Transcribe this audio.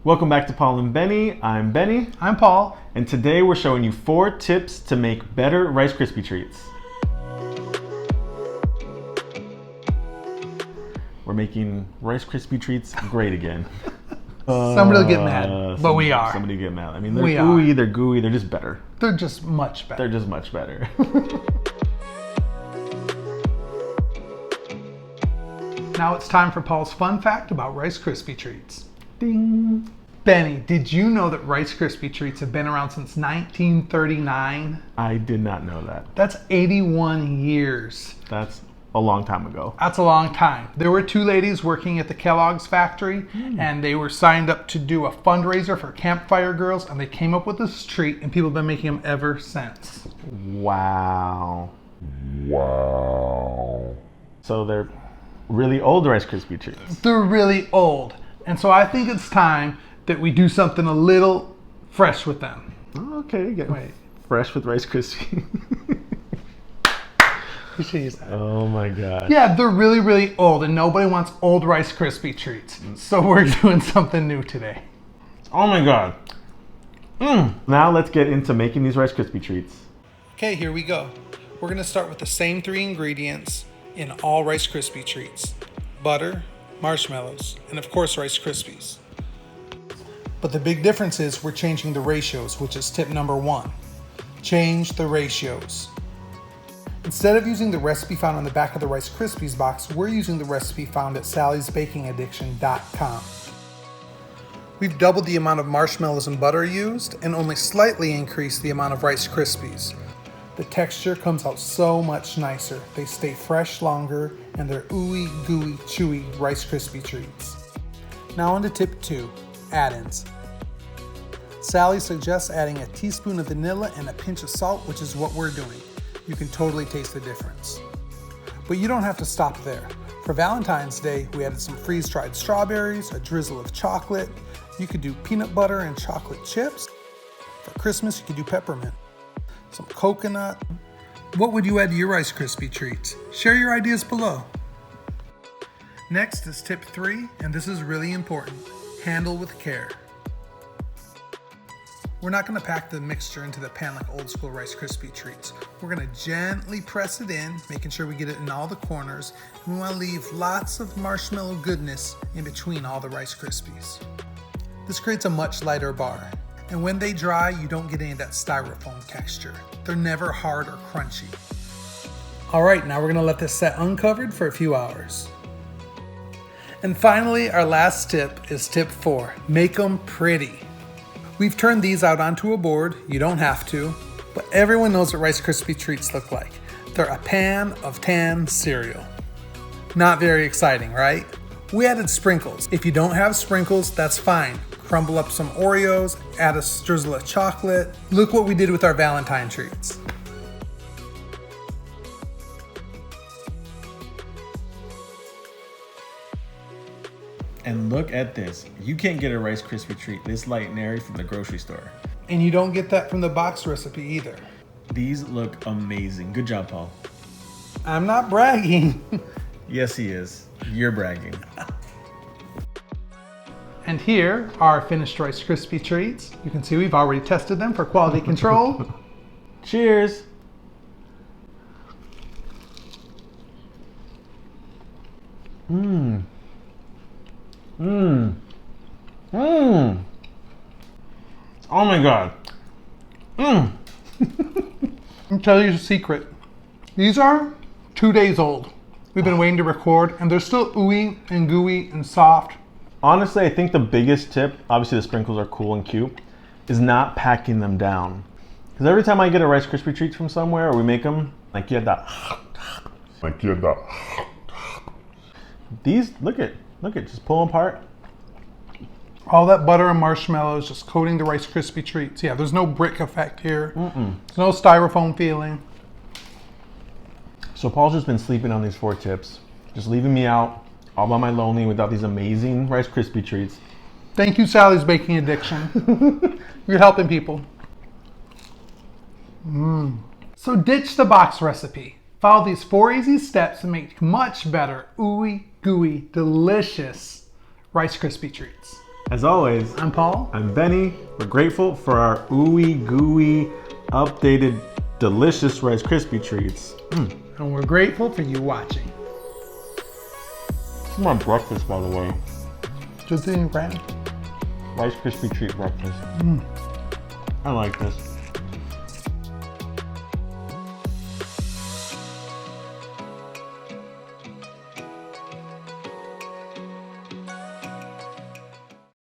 Welcome back to Paul and Benny. I'm Benny. I'm Paul. And today we're showing you 4 tips to make better Rice Krispie Treats. We're making Rice Krispie Treats great again. Somebody will get mad, but we are. Somebody get mad. I mean, they're ooey, they're gooey, they're just better. They're just much better. They're just much better. Now it's time for Paul's fun fact about Rice Krispie Treats. Ding. Benny, did you know that Rice Krispie Treats have been around since 1939? I did not know that. That's 81 years. That's a long time ago. That's a long time. There were 2 ladies working at the Kellogg's factory, and they were signed up to do a fundraiser for Campfire Girls, and they came up with this treat, and people have been making them ever since. Wow. So they're really old Rice Krispie Treats. They're really old. And so I think it's time that we do something a little fresh with them. Okay, get fresh with Rice Krispie. You should use that. Oh my god. Yeah, they're really, really old, and nobody wants old Rice Krispie Treats. So we're doing something new today. Oh my god. Now let's get into making these Rice Krispie Treats. Okay, here we go. We're gonna start with the same 3 ingredients in all Rice Krispie Treats: butter, marshmallows, and of course Rice Krispies. But the big difference is we're changing the ratios, which is tip number 1. Change the ratios. Instead of using the recipe found on the back of the Rice Krispies box, we're using the recipe found at sallysbakingaddiction.com. We've doubled the amount of marshmallows and butter used and only slightly increased the amount of Rice Krispies. The texture comes out so much nicer. They stay fresh longer, and they're ooey, gooey, chewy Rice Krispie Treats. Now on to tip 2, add-ins. Sally suggests adding a teaspoon of vanilla and a pinch of salt, which is what we're doing. You can totally taste the difference. But you don't have to stop there. For Valentine's Day, we added some freeze-dried strawberries, a drizzle of chocolate. You could do peanut butter and chocolate chips. For Christmas, you could do peppermint. Some coconut. What would you add to your Rice Krispie Treats? Share your ideas below. Next is tip 3, and this is really important. Handle with care. We're not going to pack the mixture into the pan like old school Rice Krispie Treats. We're going to gently press it in, making sure we get it in all the corners, and we want to leave lots of marshmallow goodness in between all the Rice Krispies. This creates a much lighter bar. And when they dry, you don't get any of that styrofoam texture. They're never hard or crunchy. All right, now we're gonna let this set uncovered for a few hours. And finally, our last tip is tip 4, make them pretty. We've turned these out onto a board. You don't have to, but everyone knows what Rice Krispie Treats look like. They're a pan of tan cereal. Not very exciting, right? We added sprinkles. If you don't have sprinkles, that's fine. Crumble up some Oreos, add a drizzle of chocolate. Look what we did with our Valentine treats. And look at this. You can't get a Rice Krispie Treat this light and airy from the grocery store. And you don't get that from the box recipe either. These look amazing. Good job, Paul. I'm not bragging. Yes, he is. You're bragging. And here are our finished Rice Krispie Treats. You can see we've already tested them for quality control. Cheers. Oh my god. I'll tell you a secret. These are 2 days old. We've been waiting to record, and they're still ooey and gooey and soft. Honestly, I think the biggest tip, obviously the sprinkles are cool and cute, is not packing them down. Because every time I get a Rice Krispie Treats from somewhere, or we make them, you had that. These, look at, just pull them apart. All that butter and marshmallows just coating the Rice Krispie Treats. Yeah, there's no brick effect here. There's no styrofoam feeling. So Paul's just been sleeping on these 4 tips, just leaving me out all by my lonely without these amazing Rice Krispie Treats. Thank you, Sally's Baking Addiction. You're helping people. So ditch the box recipe. Follow these 4 easy steps to make much better, ooey, gooey, delicious Rice Krispie Treats. As always, I'm Paul. I'm Benny. We're grateful for our ooey gooey, updated, delicious Rice Krispie Treats. And we're grateful for you watching. This is my breakfast, by the way. Just eating bread. Rice Krispie Treat breakfast. I like this.